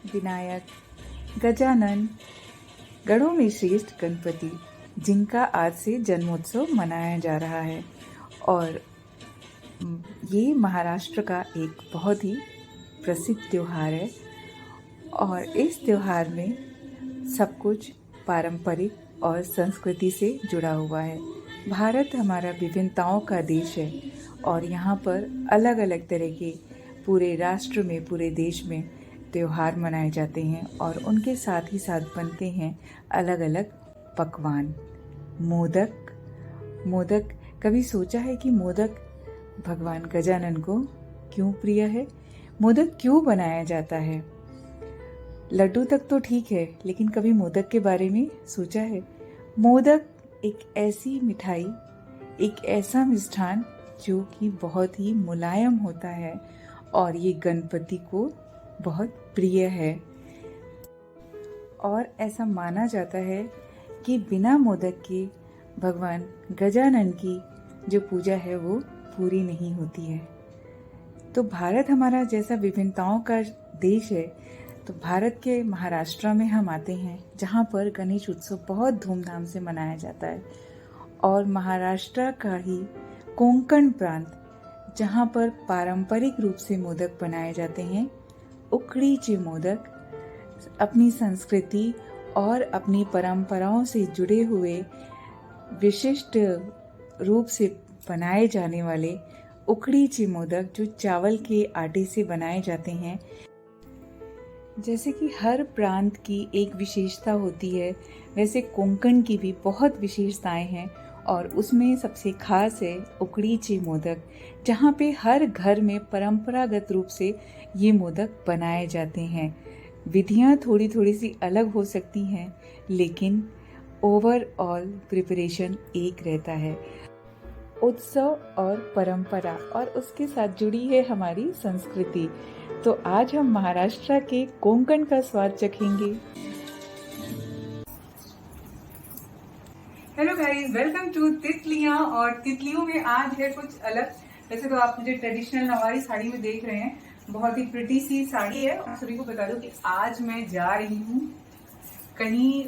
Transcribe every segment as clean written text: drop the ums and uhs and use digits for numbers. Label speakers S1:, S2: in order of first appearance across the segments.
S1: विनायक, गजानन, गणों में श्रेष्ठ गणपति, जिनका आज से जन्मोत्सव मनाया जा रहा है। और ये महाराष्ट्र का एक बहुत ही प्रसिद्ध त्योहार है और इस त्योहार में सब कुछ पारंपरिक और संस्कृति से जुड़ा हुआ है। भारत हमारा विभिन्नताओं का देश है और यहाँ पर अलग अलग तरह के पूरे राष्ट्र में, पूरे देश में त्योहार मनाए जाते हैं और उनके साथ ही साथ बनते हैं अलग अलग पकवान। मोदक कभी सोचा है कि मोदक भगवान गजानन को क्यों प्रिय है? मोदक क्यों बनाया जाता है? लड्डू तक तो ठीक है, लेकिन कभी मोदक के बारे में सोचा है? मोदक एक ऐसी मिठाई, एक ऐसा मिष्ठान जो कि बहुत ही मुलायम होता है और ये गणपति को बहुत प्रिय है। और ऐसा माना जाता है कि बिना मोदक के भगवान गजानन की जो पूजा है वो पूरी नहीं होती है। तो भारत हमारा जैसा विभिन्नताओं का देश है, तो भारत के महाराष्ट्र में हम आते हैं जहाँ पर गणेश उत्सव बहुत धूमधाम से मनाया जाता है। और महाराष्ट्र का ही कोंकण प्रांत, जहाँ पर पारंपरिक रूप से मोदक बनाए जाते हैं, उकडीचे मोदक अपनी संस्कृति और अपनी परंपराओं से जुड़े हुए विशिष्ट रूप से बनाए जाने वाले उकडीचे मोदक जो चावल के आटे से बनाए जाते हैं। जैसे कि हर प्रांत की एक विशेषता होती है, वैसे कोंकण की भी बहुत विशेषताएं हैं और उसमें सबसे खास है उकडीचे मोदक, जहाँ पे हर घर में परंपरागत रूप से ये मोदक बनाए जाते हैं। विधियाँ थोड़ी थोड़ी सी अलग हो सकती हैं, लेकिन ओवरऑल प्रिपरेशन एक रहता है। उत्सव और परंपरा और उसके साथ जुड़ी है हमारी संस्कृति। तो आज हम महाराष्ट्र के कोंकण का स्वाद चखेंगे। हेलो गाइस, वेलकम टू तितलियां। और तितलियों में आज है कुछ अलग। वैसे तो आप मुझे ट्रेडिशनल नवारी साड़ी में देख रहे हैं, बहुत ही प्रिटी सी साड़ी है। और सभी को बता दूं कि आज मैं जा रही हूँ कहीं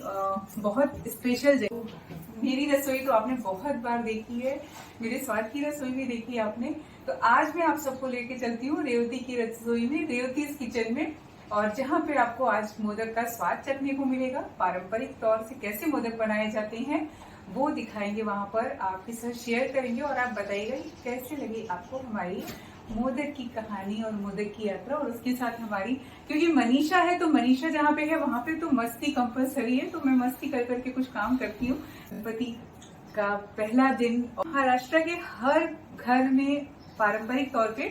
S1: बहुत स्पेशल जगह। मेरी रसोई तो आपने बहुत बार देखी है, मेरे स्वाद की रसोई भी देखी है आपने। तो आज मैं आप सबको लेके चलती हूँ रेवती की रसोई में, रेवतीज किचन में, और जहाँ पे आपको आज मोदक का स्वाद चखने को मिलेगा। पारंपरिक तौर से कैसे मोदक बनाए जाते हैं वो दिखाएंगे, वहां पर आपके साथ शेयर करेंगे और आप बताइएगा कि कैसे लगी आपको हमारी मोदक की कहानी और मोदक की यात्रा। और उसके साथ हमारी, क्योंकि मनीषा है तो मनीषा जहाँ पे है वहां पे तो मस्ती कंपलसरी है, तो मैं मस्ती कर करके कुछ काम करती हूँ। गणपति का पहला दिन महाराष्ट्र के हर घर में पारंपरिक तौर पे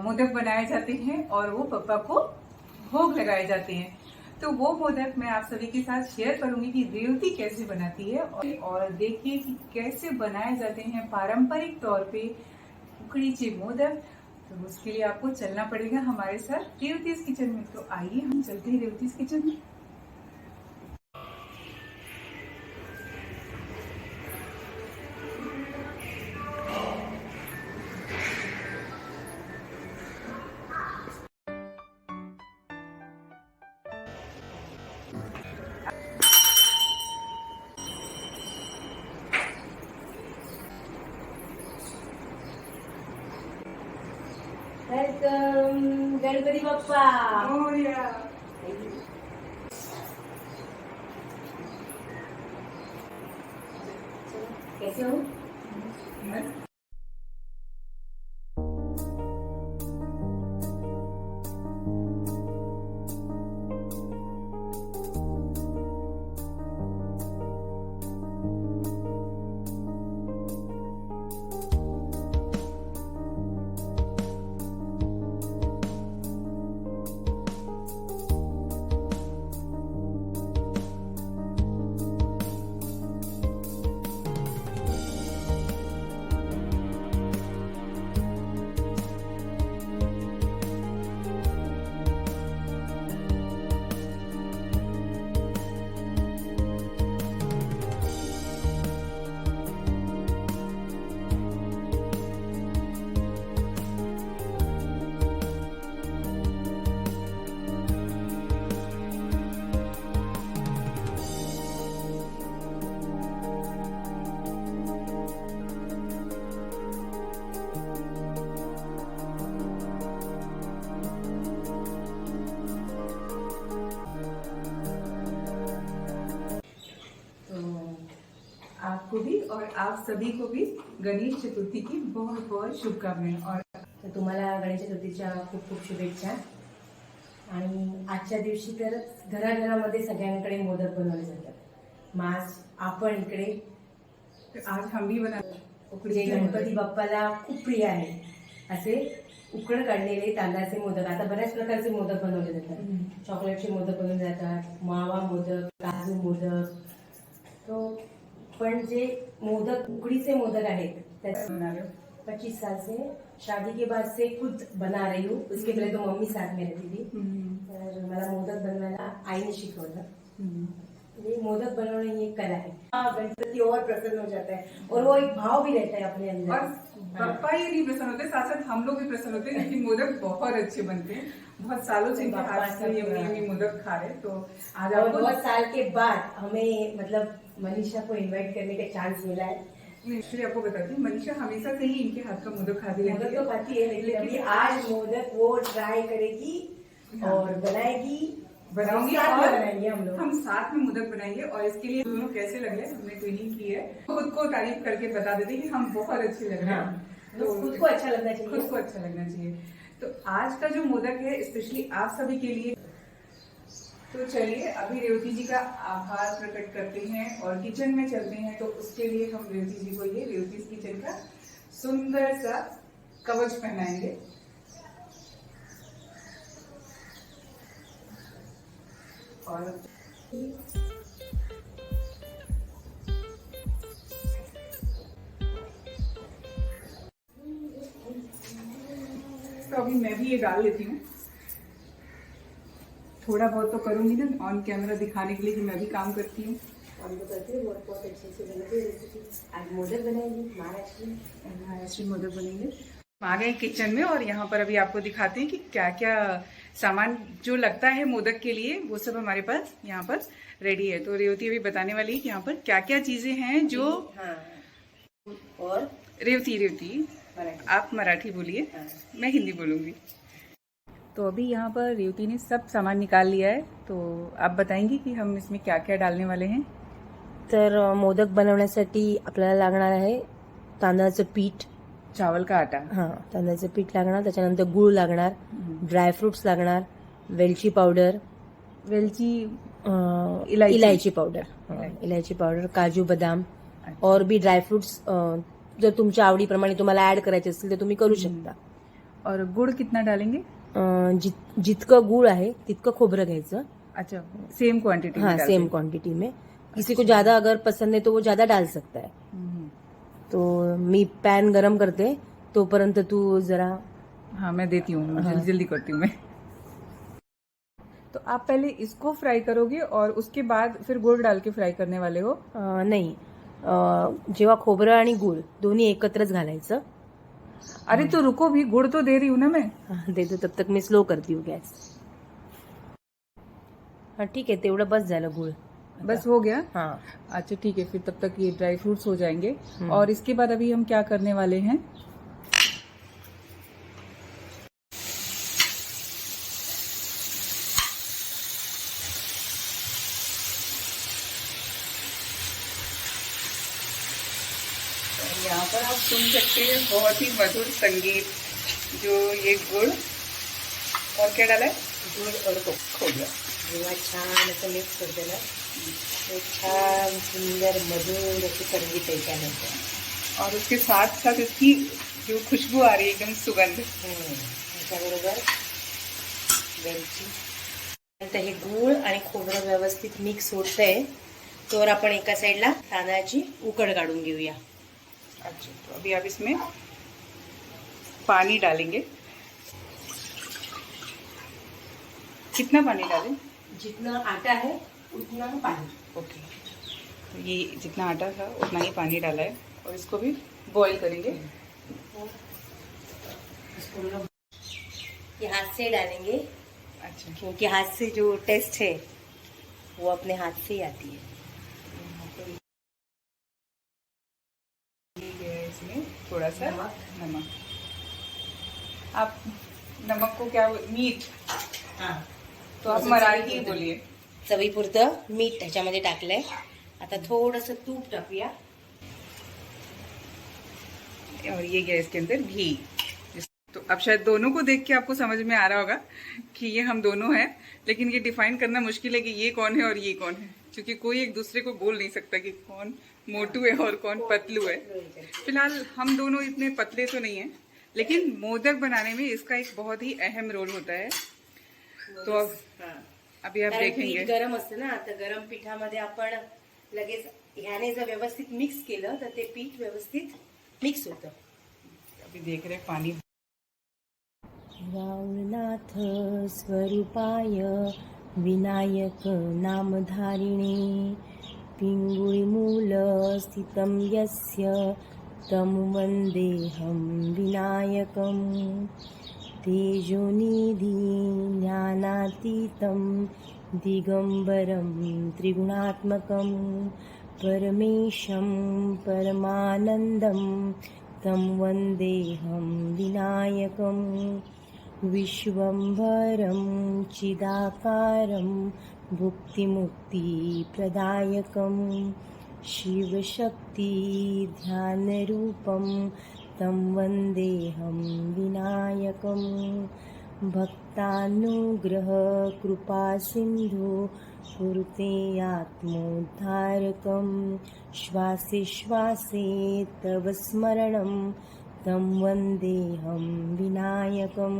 S1: मोदक बनाए जाते हैं और वो पप्पा को भोग लगाए जाते हैं। तो वो मोदक मैं आप सभी के साथ शेयर करूंगी कि रेवती कैसे बनाती है और देखिए कि कैसे बनाए जाते हैं पारंपरिक तौर पे उकडीचे मोदक। तो उसके लिए आपको चलना पड़ेगा हमारे साथ रेवतीज किचन में। तो आइए हम चलते हैं रेवतीज किचन में।
S2: वेलकम गणपति बप्पा। कैसे हो?
S1: आपको भी और आप सभी को भी गणेश चतुर्थी की बहुत बहुत शुभकामनाएं। और
S2: तर तुम्हाला गणेश चतुर्थीच्या खूप खूप शुभेच्छा। आणि आजच्या दिवशी तर घराघरामध्ये सगळ्यांकडे मोदक बनवले जातात। मास आपण इकडे
S1: आज हम भी बना
S2: जे गणपती बाप्पाला खूप प्रिय आहे असे उकड काढलेले तांदळाचे मोदक। आता बऱ्याच प्रकारचे मोदक बनवले जातात। चॉकलेटचे मोदक बनवले जातात, मावा मोदक, काजू मोदक। तो पण जे मोदक उकडीचे मोदक आहेत त्याचे 25 साल से शादी के बाद से खुद बना रही हूँ। उसके पहले तो मम्मी साथ में रहती थी। तर मला मोदक बनवायला आईने शिकवलं। ये मोदक बनवणे ही एक कला है। गणपति और प्रसन्न हो जाता है और वो एक भाव भी रहता है अपने अंदर।
S1: और पप्पा ही नहीं प्रसन्न होते, साथ साथ हम लोग भी प्रसन्न होते हैं क्योंकि मोदक बहुत अच्छे बनते हैं। बहुत सालों से इनके हाथ से ये मोदक खा रहे, तो आज
S2: और
S1: आपको
S2: बहुत साल के बाद हमें मतलब मनीषा को इनवाइट करने का चांस मिला है।
S1: एक्चुअली आपको बताती हूँ, मनीषा हमेशा से ही इनके हाथ का मोदक खाती रहती
S2: मोदक
S1: है।
S2: तो खाती है लेकिन अभी आज मोदक वो ट्राई करेगी और बनाएगी,
S1: बनाऊंगी
S2: साथ में
S1: और
S2: बनाएंगे हम लोग।
S1: हम साथ में मोदक बनाएंगे। और इसके लिए दोनों कैसे लग रहे हैं हमने ट्रेनिंग की है, खुद को तारीफ करके बता देते कि हम बहुत अच्छे लग रहे हैं।
S2: तो खुद को अच्छा लगना चाहिए।
S1: खुद को अच्छा लगना चाहिए। तो आज का जो मोदक है स्पेशली आप सभी के लिए। तो चलिए अभी रेवती जी का आभार प्रकट करते हैं और किचन में चलते हैं। तो उसके लिए हम रेवती जी को ये रेवती किचन का सुंदर सा कवच पहनाएंगे। और तो अभी मैं भी ये डाल लेती हूँ। थोड़ा बहुत तो करूंगी ना ऑन कैमरा दिखाने के लिए कि मैं भी काम करती हूँ।
S2: हम तो करते हैं बहुत बहुत अच्छे से बनते हैं रेसिपी। आज मोदक बनाएंगे
S1: महाराष्ट्री मोदक बनेंगे। आ गए किचन में और यहाँ पर अभी आपको दिखाते हैं कि क्या क्या सामान जो लगता है मोदक के लिए वो सब हमारे पास यहाँ पर रेडी है। तो रेवती अभी बताने वाली है कि यहाँ पर क्या क्या चीजें हैं जो।
S2: हाँ। और
S1: रेवती आप मराठी बोलिए, मैं हिंदी बोलूंगी। तो अभी यहाँ पर रेवती ने सब सामान निकाल लिया है, तो आप बताएंगी कि हम इसमें क्या क्या डालने वाले हैं।
S2: तर मोदक बनवण्यासाठी आपल्याला लागणार आहे तांदळाचं पीठ,
S1: चावल का आटा,
S2: हां तांदळाचं पीठ लागणार, त्याच्यानंतर गूळ लागणार, ड्रायफ्रुट्स लागणार, वेलची पावडर,
S1: वेलची,
S2: इलायची पावडर, इलायची पावडर, काजू बदाम और भी ड्रायफ्रुट्स जर तुमच्या आवडीप्रमाणे तुम्हाला ऍड करायचे असतील तर तुम्ही करू शकता।
S1: और गुड़ कितना डालेंगे?
S2: जितकं गूळ आहे तितकं खोबरं घ्यायचं।
S1: अच्छा, सेम क्वांटिटी?
S2: हाँ सेम क्वांटिटी में। किसी को ज्यादा अगर पसंद है तो वो ज्यादा डाल सकता है। तो मी पैन गरम करते तोपर्यंत तू जरा।
S1: हाँ मैं देती हूँ, जल्दी जल्दी करती हूँ मैं। तो आप पहले इसको फ्राई करोगे और उसके बाद फिर गुड़ डाल के फ्राई करने वाले हो?
S2: नाही, जेव्हा खोबरं आणि गूळ दोन्ही एकत्रच घालायचं।
S1: अरे तो रुको भी, गुड़ तो दे रही हूँ ना मैं।
S2: दे दो, तब तक मैं स्लो करती हूँ गैस। हाँ ठीक है, तेवढं बस झालं गूळ।
S1: बस हो गया?
S2: हाँ
S1: अच्छा ठीक है, फिर तब तक ये ड्राई फ्रूट्स हो जाएंगे। और इसके बाद अभी हम क्या करने वाले हैं? यहाँ पर आप सुन सकते हैं बहुत ही मधुर संगीत। जो ये गुड़ और क्या डाला है?
S2: गुळ और खोबरं जेव्हा छान असं मिक्स करते ना, एक छान सुंदर मधुर अशी संगीत ऐकायला।
S1: और उसके साथ साथ इसकी जो खुशबू आ रही है एकदम सुगंध।
S2: त्याच्याबरोबर वेलची। नंतर हे गूळ आणि खोबरं व्यवस्थित मिक्स होतंय तर आपण एका साईडला तांदळाची उकड काढून घेऊया।
S1: अच्छा, तो अभी आप इसमें पानी डालेंगे। कितना पानी डालें?
S2: जितना आटा है उतना पानी।
S1: ओके, तो ये जितना आटा था उतना ही पानी डाला है और इसको भी बॉईल करेंगे।
S2: इसको हम लोग ये हाथ से डालेंगे।
S1: अच्छा,
S2: क्योंकि हाथ से जो टेस्ट है वो अपने हाथ से ही आती है।
S1: इसमें थोड़ा सा नमक। आप नमक को क्या, मीठ?
S2: हाँ,
S1: तो आप मराठी बोलिए।
S2: चवीपुरतं मीठ ह्याच्यामध्ये टाकलंय। आता थोडंसं तूप टाकूया।
S1: और ये गया इसके अंदर घी। तो अब शायद दोनों को देख के आपको समझ में आ रहा होगा कि ये हम दोनों हैं, लेकिन ये डिफाइन करना मुश्किल है कि ये कौन है और ये कौन है, क्योंकि कोई एक दूसरे को बोल नहीं सकता कि कौन मोटू है और कौन पतलू है। फिलहाल हम दोनों इतने पतले तो नहीं हैं, लेकिन मोदक बनाने में इसका एक बहुत ही अहम रोल होता है। तो अभी आप देखेंगे
S2: पीठ गरम असतं ना, तर गरम पिठामध्ये आपण लगेच ह्याने जर व्यवस्थित मिक्स केलं तर ते पीठ व्यवस्थित मिक्स होतं.
S1: अभी देख रहे हैं पानी।
S2: रावणनाथ स्वरूपाय विनायक नामधारिणे पिंगुळी मूल स्थितं यस्य तं वन्देऽहं विनायकं तेजोनिधि ज्ञानातीतं दिगंबरं त्रिगुणात्मकं परमेशं परमानन्दं तं वन्देऽहं विनायकं विश्वंभरं चिदाकारं भुक्तिमुक्तिप्रदायकं शिवशक्ति ध्यानरूपं तं वन्देऽहं विनायकं भक्तानुग्रह कृपासिन्धु कुरुते आत्मोद्धारकं श्वासे श्वासे तव स्मरणं तं वन्देऽहं विनायकं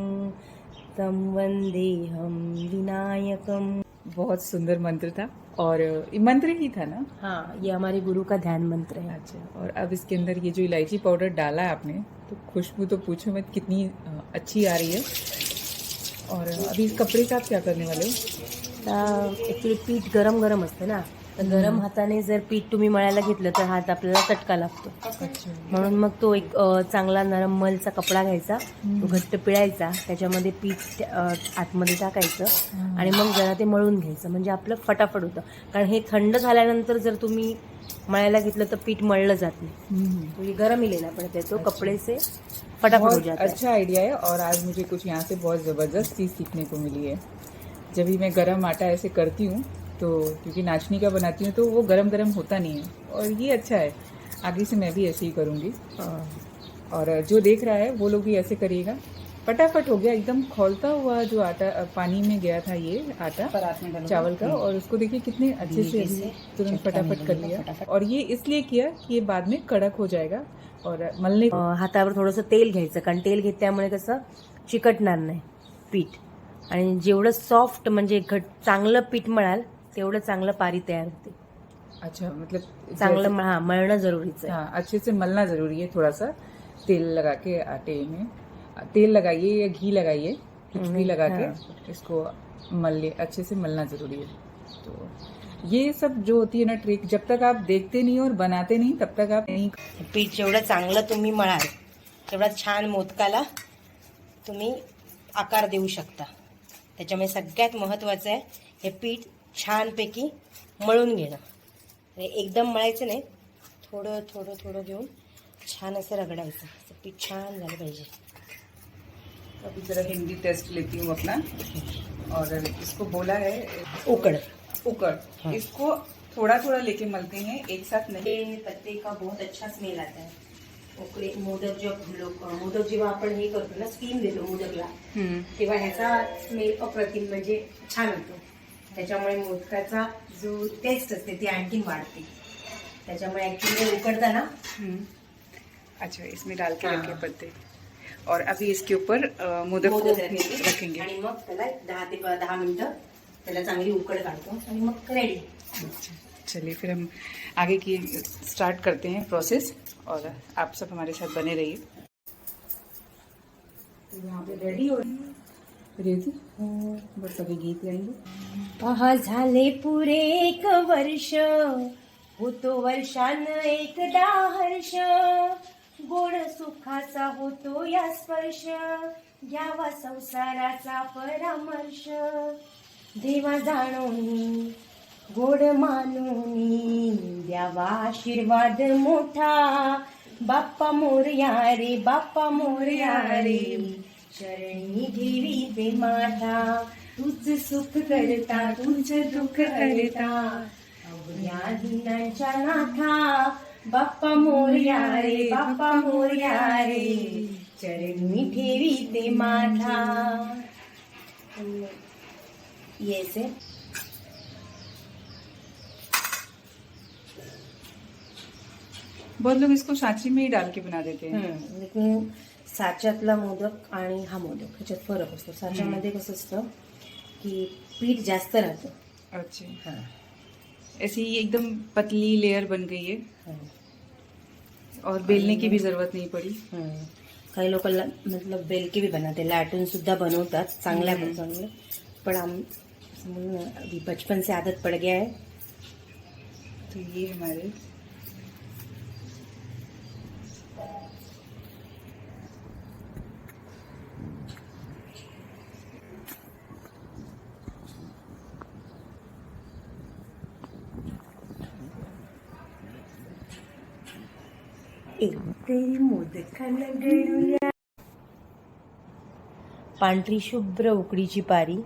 S2: तं वन्देऽहं विनायकं।
S1: बहुत सुंदर मंत्र था, और ये मंत्र ही था ना?
S2: हाँ, ये हमारे गुरु का ध्यान मंत्र है।
S1: अच्छा, और अब इसके अंदर ये जो इलायची पाउडर डाला है आपने, तो खुशबू तो पूछो मत कितनी अच्छी आ रही है। और अभी इस कपड़े का आप क्या करने वाले हो?
S2: ऍक्च्युली पीठ गरम गरम असतं ना, तर गरम हाताने जर पीठ तुम्ही मळायला घेतलं तर हात आपल्याला चटका लागतो. म्हणून मग तो एक चांगला नरम मलचा कपडा घ्यायचा, तो घट्ट पिळायचा, त्याच्यामध्ये पीठ आतमध्ये टाकायचं आणि मग जरा ते मळून घ्यायचं, म्हणजे आपलं फटाफट होतं. कारण हे थंड झाल्यानंतर जर तुम्ही मळायला घेतलं तर पीठ मळलं जात नाही. तो ये गरम ही लेना पड़ता है, तो कपड़े से फटाफट हो
S1: बहुत
S2: जाता है.
S1: अच्छा आइडिया है, और आज मुझे कुछ यहाँ से बहुत ज़बरदस्त चीज़ सीखने को मिली है। जब भी मैं गरम आटा ऐसे करती हूँ, तो क्योंकि नाचनी का बनाती हूँ तो वो गरम गरम होता नहीं है, और ये अच्छा है। आगे से मैं भी ऐसे ही करूँगी, और जो देख रहा है वो लोग भी ऐसे करिएगा। फटाफट हो गया, एकदम खौलता हुआ जो आटा पानी में गया था, ये आटा चावल का, और उसको देखिए कितने अच्छे से अभी तुरंत फटाफट कर लिया। और ये इसलिए किया कि ये बाद में कड़क हो जाएगा, और मलने
S2: हातावर थोडंसं तेल घ्यायचं, कारण तेल घेतल्यामुळे कसं चिकटणार नाही पीठ, आणि जेवढं सॉफ्ट म्हणजे चांगलं पीठ मळाल तेवढं चांगलं पारी तयार होते.
S1: अच्छा, मतलब
S2: चांगलं मळणं जरुरीचं आहे.
S1: हाँ, अच्छे से मलना ज़रूरी है। थोड़ा सा तेल लगा के आटे में तेल लगाइए या घी लगाइए, कुछ भी लगा के इसको अच्छे से मलना ज़रूरी है। तो ये सब जो होती है ना ट्रिक, जब तक आप देखते नहीं और बनाते नहीं तब तक आप नहीं।
S2: पीठ जेवढं चांगलं तुम्ही मळाल तेवढा छान मोदकाला तुम्ही आकार देऊ शकता. त्याच्यामुळे सगळ्यात महत्त्वाचं आहे हे पीठ छानपैकी मळून घेणं. एकदम मळायचं नाही, थोडं थोडं थोडं घेऊन छान असं रगडायचं, पीठ छान झालं पाहिजे.
S1: अभी जरा हिंदी टेस्ट लेती हूँ अपना, और इसको बोला है
S2: उकड़.
S1: हाँ। इसको थोड़ा थोड़ा लेके मलते हैं, एक साथ नहीं।
S2: पत्ते का बहुत अच्छा स्मेल आता है. उकडे मोदक मोदक जेव्हा आपण हे करतो ना, स्टीम देतो मोदकला, तेव्हा ह्याचा स्मेल अप्रतिम म्हणजे छान होतो. त्याच्यामुळे मोदकाचा जो टेस्ट असते ती आणखीन वाढते. त्याच्यामुळे ऍक्च्युली उकडताना
S1: अच्छा, इसमें डाल के रखे पत्ते, और अभी इसके ऊपर मोदक को रखेंगे
S2: आणि मग त्याला 10 ते 10 मिनिटं त्याला चांगली उकड काढतो आणि मग रेडी.
S1: चलिए फिर हम आगे की स्टार्ट करते हैं प्रोसेस, और आप सब हमारे साथ बने रहिए। यहाँ पे रेडी हो रेडी बस अभी गीत गाएंगे।
S2: पहा झाले पुरे 1 वर्ष, होतो वर्षान एकदा हर्ष, गोड सुखाचा होतो या स्पर्श, घ्यावा संसाराचा परामर्श, देवा जाणोनी गोड मानोनी, द्यावा आशीर्वाद मोठा, बाप्पा मोरया रे बाप्पा मोरया रे, शरणी ठेवी ते माथा, तुझ सुख करता तुझ दुःख करता, अवघ्या दिनांच्या नाथा, बाप्पा मोरया रे बाप्पा मोरया रे चरणी ठेवी ते माझा. येस आहे.
S1: बहुत लोग इसको सांची में ही डाल के बना देते हैं.
S2: लेकिन साच्यातला मोदक आणि हा मोदक ह्याच्यात फरक असतो. साच्यामध्ये कसं असतं की पीठ जास्त राहतं.
S1: अच्छा,
S2: हां
S1: ऐसी ही एकदम पतली लेयर बन गई है
S2: हां.
S1: और बेलने की भी जरूरत नहीं पड़ी.
S2: काही लोक मतलब बेलके भी बनाते, लाटून सुद्धा बनवतात चांगल्या चांगले. पण अभी बचपन से आदत पड़ गया है.
S1: तो ये हमारे
S2: तेरी मोदकाला गळूया. पांढरी शुभ्र उकडीची पारी,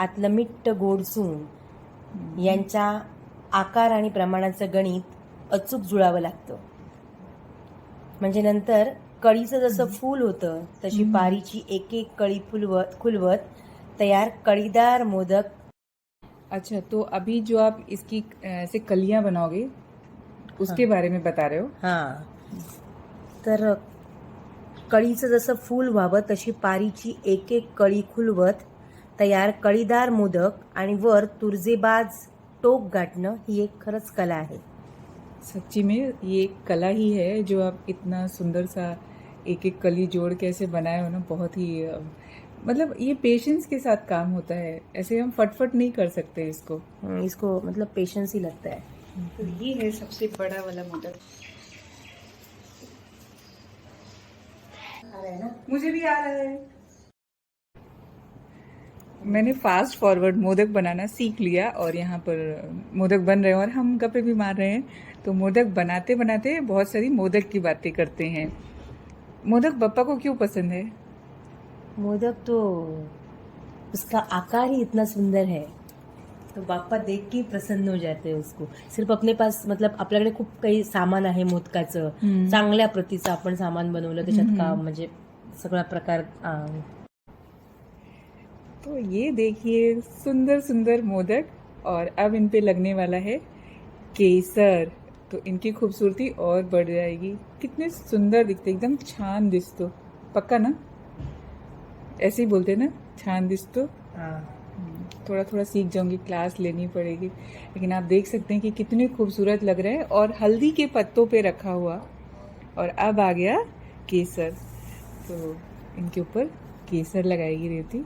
S2: आतलं मिट्ट गोड सून यांच्या आकार आणि प्रमाणाचं गणित अचूक जुळावं लागतं. म्हणजे नंतर कळीचं जसं फूल होतं तशी पारीची एक एक कळी खुलवत तयार कळीदार मोदक.
S1: अच्छा, तो अभी जो आप इसकी ऐसे कलियां बनाओगे उसके बारे में बता रहे हो.
S2: हां. तर कळीचं जसं फूल व्हावं तशी पारीची एक एक कळी खुलवत तयार कळीदार मोदक आणि वर तुर्जेबाज टोक गाठणं ही एक खरंच कला आहे.
S1: सच्ची में ये एक कला ही है जो आप इतना सुंदर सा एक एक कली जोड़ के ऐसे बनाए हो ना. बहुत ही मतलब ये पेशेंस के साथ काम होता है. ऐसे हम फटफट नहीं कर सकते इसको.
S2: इसको मतलब पेशेंस ही लगता है.
S1: तो ये है सबसे बड़ा वाला मोदक.
S2: आ रहा है ना.
S1: मुझे भी आ रहा है. मैंने फास्ट फॉरवर्ड मोदक बनाना सीख लिया और यहाँ पर मोदक बन रहे हैं और हम गप्पे भी मार रहे हैं. तो मोदक बनाते बनाते बहुत सारी मोदक की बातें करते हैं. मोदक बप्पा को क्यों पसंद है?
S2: मोदक तो उसका आकार ही इतना सुंदर है तो बाप्पा देख के ही प्रसन्न हो जाते हैं उसको. सिर्फ अपने पास मतलब आपल्याकडे खूप काही सामान आहे मोदकाचं, चांगल्या प्रतीचं आपण सामान बनवलं त्याच्यात का म्हणजे सगळा प्रकार.
S1: तो ये देखिए सुंदर सुंदर मोदक और अब इन पे लगने वाला है केसर. तो इनकी खूबसूरती और बढ़ जाएगी. कितने सुंदर दिखते, एकदम छान दिसतो. पक्का ना? ऐसे ही बोलते ना, छान दिसतो. थोड़ा थोड़ा सीख जाऊंगी, क्लास लेनी पड़ेगी. लेकिन आप देख सकते हैं कि कितने खूबसूरत लग रहे हैं और हल्दी के पत्तों पे रखा हुआ. और अब आ गया केसर. तो इनके ऊपर केसर लगाएगी रेवती.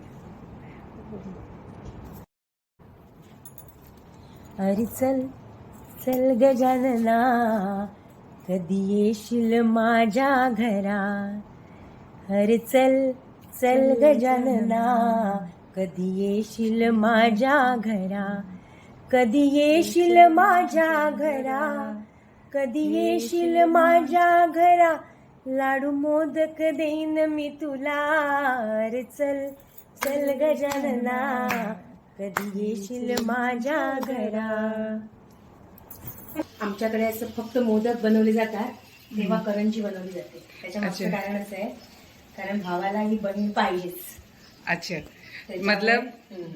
S2: अरे चल चल गजानना कधी येशील माझ्या घरा. अरे चल चल गजानना कधी येशील माझ्या घरा. कधी येशील माझ्या घरा. कधी येशील माझ्या घरा. लाडू मोदक देईन मी तुला. अरे चल चल गजानना कधी येशील माझ्या घरा. आमच्याकडे असं फक्त मोदक बनवले जातात तेव्हा करंजी बनवली जाते. त्याच्या मागचं कारण असं आहे कारण भावाला ही बनली पाहिजेच.
S1: अच्छा, मतलब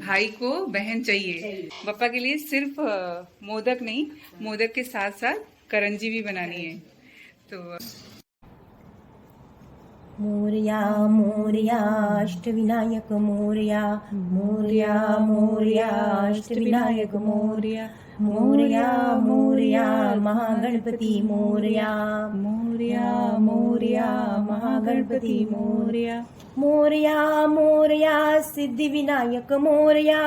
S1: भाई को बहन चाहिए. पप्पा के लिए सिर्फ मोदक नहीं, मोदक के साथ साथ करंजी भी बनानी है. तो
S2: मोरया मोरया अष्टविनायक मोरया. मोरया मोरया अष्टविनायक मोरया. मोरया मोरया महागणपती मोरया. मोरया मोरया महागणपती मोरया. मोरया मोरया सिद्धिविनायक मोरया.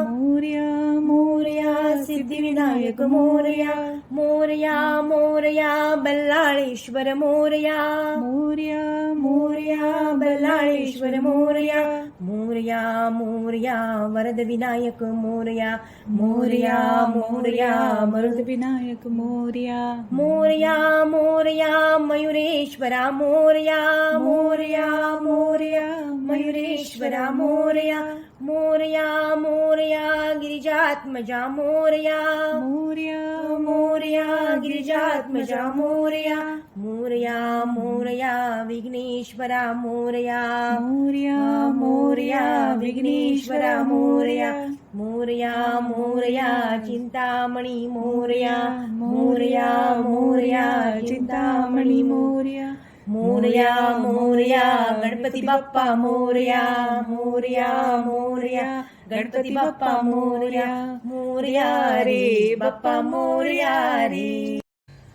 S2: मोरया मोरया सिद्धिविनायक मोरया. मोरया मोरया बल्लाळेश्वर मोरया. मोरया मोरया बल्लाळेश्वर मोरया. मोरया मोरया वरद विनायक मोरया. मोरया मोरया वरद विनायक मोरया. मोरया मोरया मयुरेश्वरा मोरया. मोरया मोरया मयुरेश्वरा मोरया. मोरया मोरया गिरिजात्मजा मोरया. मोरया मोरया गिरिजात्मजा मोरया मोरया मोरया विघ्नेश्वरा मोरया
S1: मोरया मोरया
S2: विघ्नेश्वरा मोरया मोरया मोरया चिंतामणि मोरया मोरया मोरया चिंतामणि
S1: मोरया
S2: मोरया मोरया गणपति बाप्पा मोरया मोरया मोरया गणपति बाप्पा मोरया मोरया रे बाप्पा मोरया रे।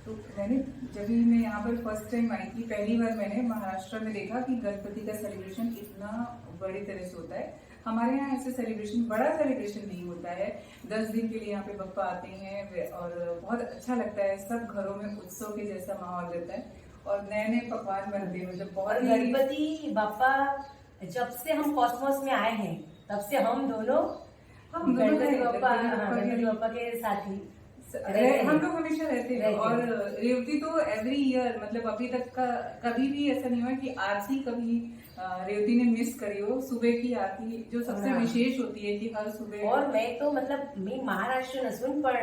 S1: तो मैंने जब भी मैं यहाँ पर फर्स्ट टाइम आई थी, पहली बार मैंने महाराष्ट्र में देखा कि गणपति का सेलिब्रेशन इतना बड़ी तरह से होता है। हमारे यहाँ ऐसे सेलिब्रेशन, बड़ा सेलिब्रेशन नहीं होता है। 10 दिन के लिए यहाँ पे बप्पा आते हैं और बहुत अच्छा लगता है। सब घरों में उत्सव के जैसा माहौल रहता है और नए नए पकवान बनते हैं। मतलब बहुत
S2: गणपति बाप्पा जब से हम कॉस्मोस में आए हैं तब से हम दोनों गणपति बाप्पा के साथी
S1: हम लोग हमेशा रहते हैं। और रेवती तो एवरी ईयर, मतलब अभी तक का कभी भी ऐसा नहीं हुआ कि आरती कभी रेवती ने मिस करी हो। सुबह की आरती जो सबसे विशेष होती है कि हर सुबह।
S2: और मैं तो मतलब मी महाराष्ट्र नसून पण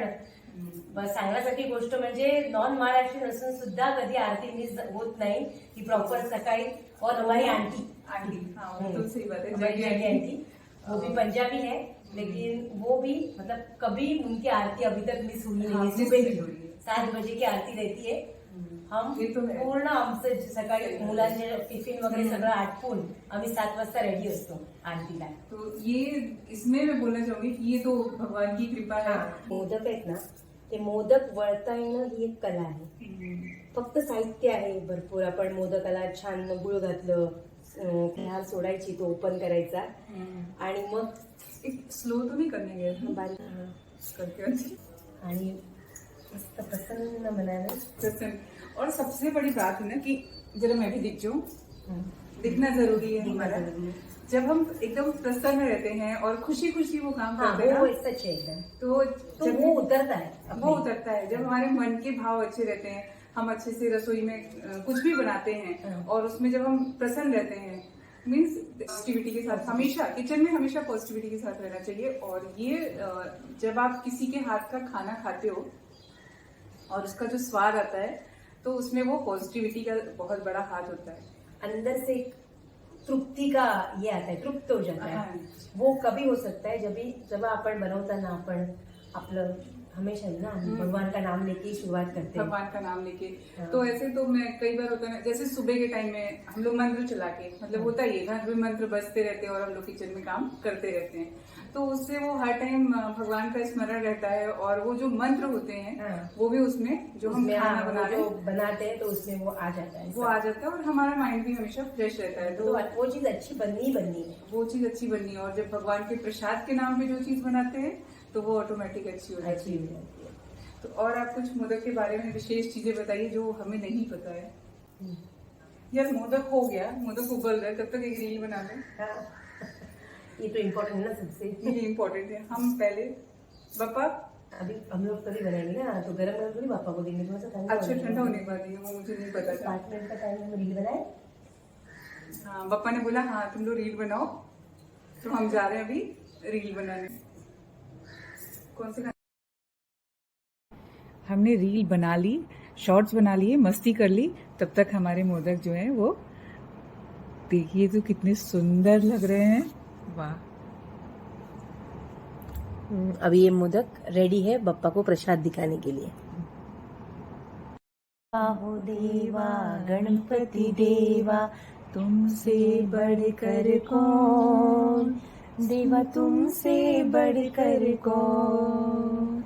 S2: सांगण्यासारखी गोष्ट म्हणजे नॉन महाराष्ट्र नसून सुद्धा कधी आरती मिस होत नाही की प्रॉपर सकाळी। और हमारी आंटी
S1: तो सही बात है,
S2: हमारी जगी आंटी वो भी पंजाबी है लेकिन वो भी मतलब कभी उनकी आरती अभी तक मिस हुई नहीं है। सुबह 7 बजे की आरती रहती है। हम पूर्ण आमचं सकाळी मुलांचे टिफिन वगैरे सगळं आटपून आम्ही 7 वाजता रेडी असतो आरतीला।
S1: तो ये इसमें मैं बोलना चाहूंगी कि ये तो भगवान की कृपा है।
S2: मोदक आहेत ना, ते मोदक वळता येणं ही एक कला आहे। फक्त साहित्य आहे भरपूर। आपण मोदकाला छान गुळ घातलं, हार सोडायची, तो ओपन करायचा आणि मग
S1: स्लो तो नहीं करने गए
S2: बारीक
S1: करके
S2: आणि मस्त प्रसन्न बनाना।
S1: प्रसन्न। और सबसे बड़ी बात है ना कि जरा मैं भी दिख जाऊं, दिखना जरूरी है हमारा। जब हम एकदम प्रसन्न रहते हैं और खुशी खुशी वो काम करते हैं
S2: वो सच है एकदम,
S1: तो
S2: जब वो उतरता है,
S1: वो उतरता है। जब हमारे मन के भाव अच्छे रहते हैं, हम अच्छे से रसोई में कुछ भी बनाते हैं और उसमें जब हम प्रसन्न रहते हैं, मीन्स पॉजिटिविटी के साथ, हमेशा किचन में हमेशा पॉजिटिविटी के साथ रहना चाहिए। और ये जब आप किसी के हाथ का खाना खाते हो और उसका जो स्वाद आता है तो उसमें वो पॉजिटिविटी का बहुत बड़ा हाथ होता है।
S2: अंदर से एक तृप्ति का ये आता है, तृप्त हो जाता है। वो कभी हो सकता है जब आपण बनवताना आपण आपलं हमेशा ना भगवान का नाम लेके ही शुरुआत करते हैं।
S1: भगवान का नाम लेके। तो ऐसे तो मैं कई बार होता है, जैसे सुबह के टाइम में हम लोग मंत्र चला के, मतलब होता ही है घर में मंत्र बजते रहते हैं और हम लोग किचन में काम करते रहते हैं। तो उससे वो हर टाइम भगवान का स्मरण रहता है और वो जो मंत्र होते हैं वो भी उसमें जो हम खाना
S2: बनाते हैं तो उसमें वो आ जाता है,
S1: वो आ जाता है और हमारा माइंड भी हमेशा फ्रेश रहता है।
S2: तो वो चीज अच्छी बननी है,
S1: वो चीज अच्छी बननी है। और जब भगवान के प्रसाद के नाम पे जो चीज बनाते हैं तो वो ऑटोमेटिक अच्छी हो जाती है। तो और आप कुछ मोदक के बारे में विशेष चीजें बताइए जो हमें नहीं पता है। यार मोदक हो गया, मोदक उबल रहा है, तब तक एक रील बना लें।
S2: ये तो इम्पोर्टेंट है ना, सबसे
S1: ये इम्पोर्टेंट है। हम पहले बप्पा
S2: अभी हम लोग तभी बनाएंगे ना, तो गरम गरम थोड़ी पापा को देंगे, थोड़ा सा ठंडा।
S1: अच्छा, ठंडा होने के बाद देंगे, वो मुझे नहीं पता था।
S2: 5 मिनट का टाइम हम रील बनाए।
S1: हाँ, बप्पा ने बोला हाँ तुम लोग रील बनाओ, तो हम जा रहे हैं अभी रील बनाने। कौन से हमने रील बना ली, शॉर्ट्स बना लिए, मस्ती कर ली। तब तक हमारे मोदक जो है वो देखिए तो कितने सुंदर लग रहे हैं। वाह।
S2: अभी ये मोदक रेडी है बप्पा को प्रसाद दिखाने के लिए। हो देवा गणपति देवा तुमसे बढ़कर कौन, देवा तुमसे बढ़कर कौन,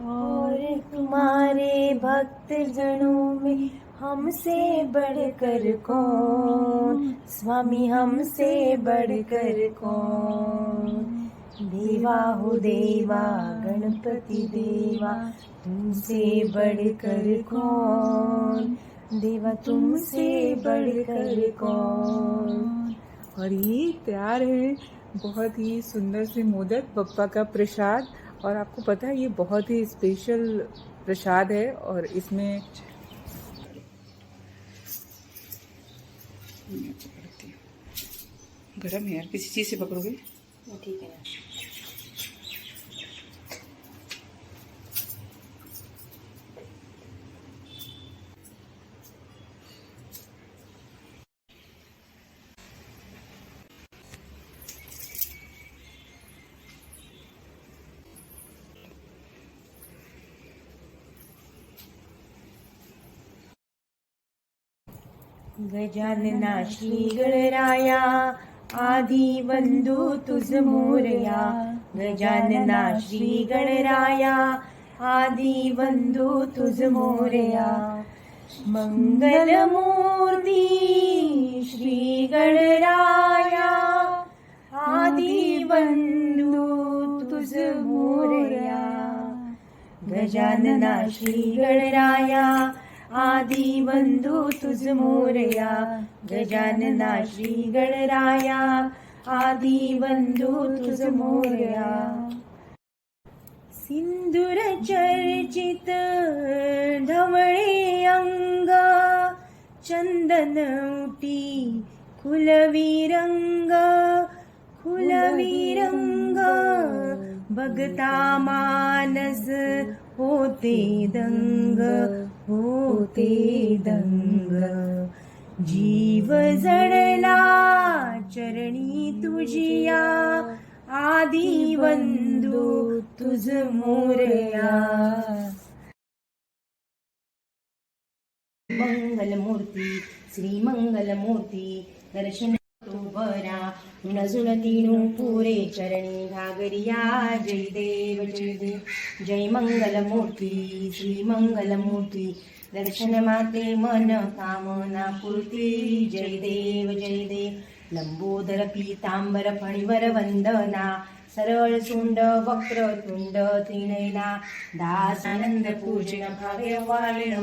S2: और तुम्हारे भक्त जनों में हमसे बढ़कर कौन, स्वामी हमसे बढ़कर कौन, देवा हो देवा गणपति देवा तुमसे बढ़कर कौन, देवा तुमसे बढ़कर कौन।
S1: और ये तैयार है बहुत ही सुंदर से मोदक, बप्पा का प्रसाद। और आपको पता है ये बहुत ही स्पेशल प्रसाद है और इसमें गरम है यार, किसी चीज से पकड़ोगे?
S2: ठीक है। गजानना श्री गणराया आदि बंधू तुझ मोरया. गजानना श्री गणराया आदि बंधू तुझ मोरया. मंगलमूर्ती श्री गणराया आदि बंधू तुझ मोरया. गजानना श्री गणराया आदि बंधू तुझ मोरया. गजानना श्री गणराया आदि बंधू तुझ मोरया. सिंदूर चर्चित धवळे अंग चंदन उटी खुलवी रंग बघता मानस होते दंग जीव जडला चरणी तुझिया आदि बंधू तुझ मोरया. मंगलमूर्ती श्री मंगलमूर्ती दर्शन तो बरा. नजुन तीनू पुरे चरणी घागरिया. जय देव जय देव. जय मंगलमूर्ती श्री मंगलमूर्ती दर्शन माते मन कामना पूर्ती. जय देव जय देव. लंबोदर पीतांबर फणीवर वंदना. सरळ सुंड वक्र तुंड त्रिनयना. दास आनंद पूजन भावे वाळिण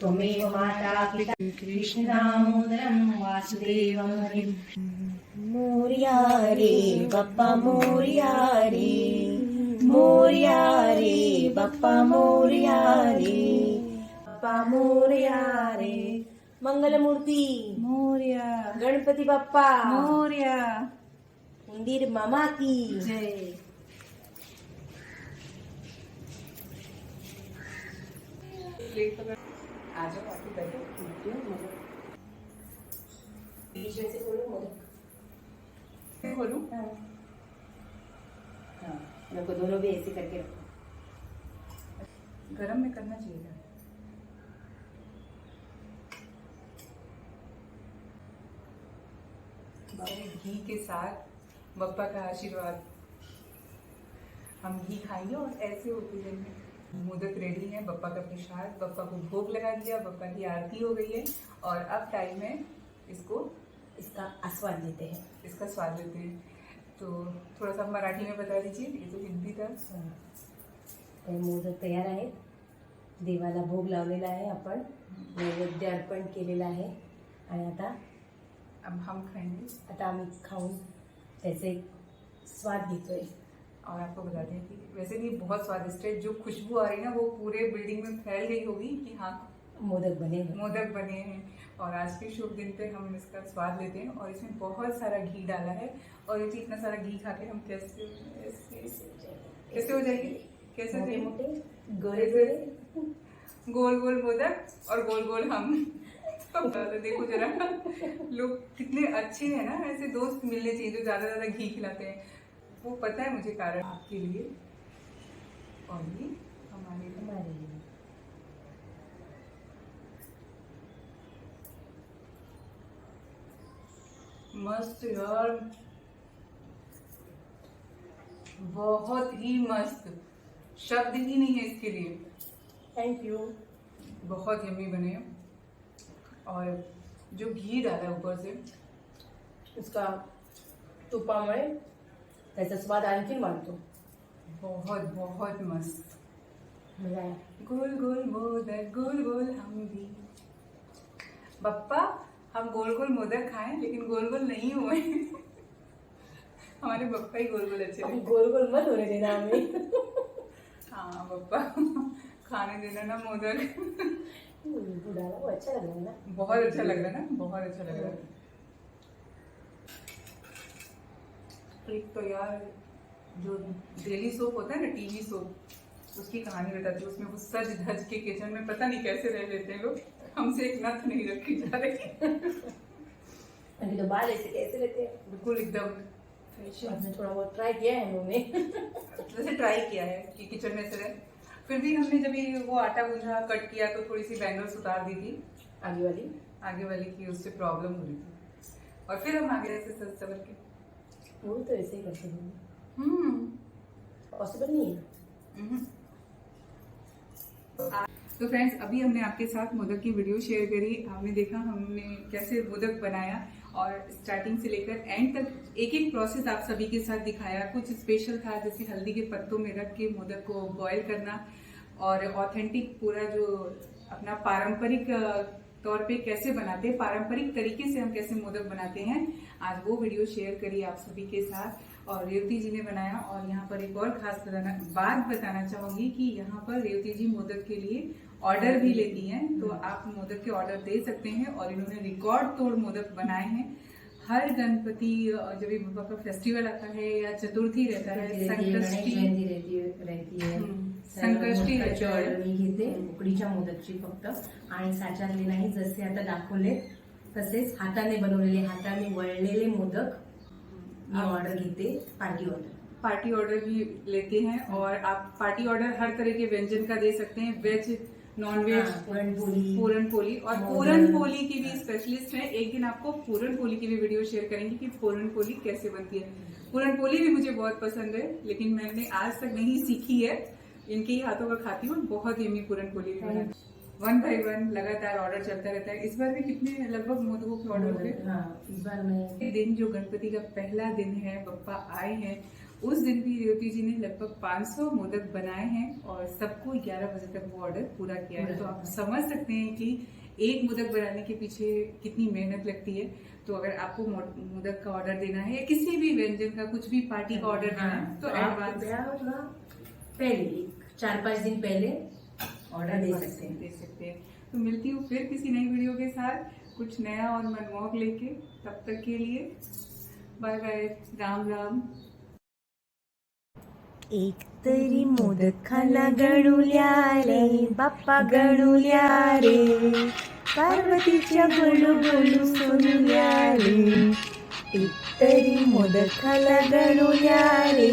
S2: त्वमेव माता पिता कृष्ण दामोदरं वासुदेवं हरिं. मोरया रे बाप्पा मोरया रे. मोरया रे बाप्पा मोरया रे. बाप्पा मोरया रे. मंगलमूर्ती
S1: मोरया.
S2: गणपती बाप्पा
S1: मोरया.
S2: उंदीर मामा की
S1: जय. खोलूं?
S2: रखो दोनों भी ऐसे करके रखो.
S1: गरम में करना चाहिए था. घी के साथ बप्पा का आशीर्वाद. हम घी खाएंगे और ऐसे होते जाएंगे. मोदक रेडी है. बप्पा का प्रसाद. बप्पा को भोग लगा दिया. बप्पा की आरती हो गई है और अब टाइम है
S2: इसका आस्वाद लेते हैं.
S1: इसका स्वाद लेते हैं. तो थोड़ा सा मराठी में बता दीजिए. ये तो हिंदी था.
S2: तर मोदक तयार आहेत. देवाला भोग लावलेला आहे. आपण नैवेद्य अर्पण केलेला आहे आणि
S1: अब हम खाएंगे
S2: आता आम्ही खाऊन त्याचे स्वाद घेतोय.
S1: और आपको बता दें कि वैसे भी बहुत स्वादिष्ट है. जो खुशबू आ रही है ना वो पूरे बिल्डिंग में फैल गई होगी कि हाँ
S2: मोदक बने हैं.
S1: मोदक बने हैं. और आज के शुभ दिन पे हम इसका स्वाद लेते हैं. और इसमें बहुत सारा घी डाला है. और ये इतना सारा घी खा के हम कैसे हो जाएंगे. कैसे
S2: मोठे
S1: थे?
S2: मोठे गोरे गोरे
S1: गोल गोल मोदक और गोल गोल हम. तो देखो जरा लोग कितने अच्छे हैं ना. ऐसे दोस्त मिलने चाहिए जो ज्यादा ज्यादा घी खिलाते हैं. वो पता है मुझे कारण आपके लिए और ये हमारे लिए. मस्त यार. बहुत ही मस्त. शब्द ही नहीं है इसके लिए.
S2: Thank you.
S1: बहुत यम्मी बने. और जो घी डाला है ऊपर से
S2: उसका तुपामुळे त्याचा स्वाद आणखी वाढतो.
S1: बहुत बहुत मस्त.
S2: मजा आहे.
S1: गोल गोल मोदक गोल गोल हम भी. बप्पा हम गोल गोल मोदक खाएं लेकिन गोल गोल नहीं हुए. हमारे बप्पा ही गोल गोल अच्छे
S2: अभी
S1: लगते.
S2: गोल गोल मत होने देना हमें.
S1: हाँ बप्पा खाने देना ना मोदक.
S2: बुढ़ाना वो अच्छा लग रहा है ना.
S1: बहुत अच्छा लग रहा है ना. बहुत अच्छा लग रहा है. एक तो यार जो डेली सोप होता है ना टीवी सोप उसकी कहानी बताती हूँ. उसमें वो सज धज के किचन में पता नहीं कैसे रह लेते हैं लोग. हमसे एक नथ नहीं रखी जा रही.
S2: अभी तो बाल ऐसे कैसे रहते हैं.
S1: बिल्कुल एकदम.
S2: हमने थोड़ा बहुत ट्राई किया है हम लोगों ने.
S1: वैसे ट्राई किया है कि किचन में से रहे. फिर भी हमने जब वो आटा गूंजा कट किया तो थोड़ी सी बैंगल्स उतार दी थी.
S2: आगे वाली
S1: आगे वाले की उससे प्रॉब्लम हो रही थी, और फिर हम आगे ऐसे सज सवर के।
S2: वो तो ऐसे ही करते हैं,
S1: हम्म
S2: पॉसिबल नहीं है।
S1: हम्म। तो फ्रेंड्स, अभी हमने आपके साथ मोदक की वीडियो शेयर करी। आपने देखा हमने कैसे मोदक बनाया, और स्टार्टिंग से लेकर एंड तक एक एक प्रोसेस आप सभी के साथ दिखाया। कुछ स्पेशल था, जैसे हल्दी के पत्तों में रख के मोदक को बॉईल करना, और ऑथेंटिक पूरा जो अपना पारंपरिक तौर पे कैसे बनाते हैं, पारंपरिक तरीके से हम कैसे मोदक बनाते हैं, आज वो वीडियो शेयर करी आप सभी के साथ। और रेवती जी ने बनाया। और यहाँ पर एक और खास बात बताना चाहूंगी कि यहाँ पर रेवती जी मोदक के लिए ऑर्डर भी लेती हैं, तो आप मोदक के ऑर्डर दे सकते हैं। और इन्होंने रिकॉर्ड तोड़ मोदक बनाए हैं। हर गणपति जब भी बाबा का फेस्टिवल आता है या चतुर्थी रहता है, संकष्टी
S2: रहती है,
S1: संकष्टी
S2: मोदकाची
S1: रहती है।
S2: ऑर्डर मी घेते, उकडीच्या मोदकची फक्त, आणि साच्यातले नाही, जसे आता दाखवले तसेच हाताने बनवलेले, हाताने वळलेले मोदक मी ऑर्डर घेते, पार्टी ऑर्डर भी लेते हैं। और आप पार्टी ऑर्डर हर तरह के व्यंजन का दे सकते हैं, veg non veg, puran poli. और पूरन पोली की भी स्पेशलिस्ट है, एक दिन आपको पूरन पोली की भी वीडियो शेयर करेंगे कि पूरन पोली कैसे बनती है। पूरन पोली भी मुझे बहुत पसंद है, लेकिन मैंने आज तक नहीं सीखी है, इनके ही हाथों का खाती हूँ, बहुत यम्मी पूरन पोली भी बनाती हूँ। 1 by 1 लगातार ऑर्डर चलता रहता है। इस बार भी कितने लगभग मोदकों के ऑर्डर हो गए। इस बार मैं
S1: दिन जो गणपति का पहला दिन है, बप्पा आए हैं, उस दिन भी रेवती जी ने लगभग 500 मोदक बनाए हैं, और सबको 11 बजे तक वो ऑर्डर पूरा किया है। तो आप समझ सकते हैं कि एक मोदक बनाने के पीछे कितनी मेहनत लगती है। तो अगर आपको मोदक का ऑर्डर देना है या किसी भी व्यंजन का, कुछ भी पार्टी का ऑर्डर देना है, तो एडवांस
S2: पहले 4-5 दिन पहले ऑर्डर दे सकते हैं।
S1: तो मिलती हूँ फिर किसी नई वीडियो के साथ, कुछ नया और मनमोहक लेके। तब तक के लिए बाय बाय, राम राम।
S3: एक तरी मोदक खाना गणुल्या रे, बाप्पा गणुल्या रे, पार्वतीच्या गोलू गोलू सोनुल्या रे, एक तरी मोदक खाना गणुल्या रे।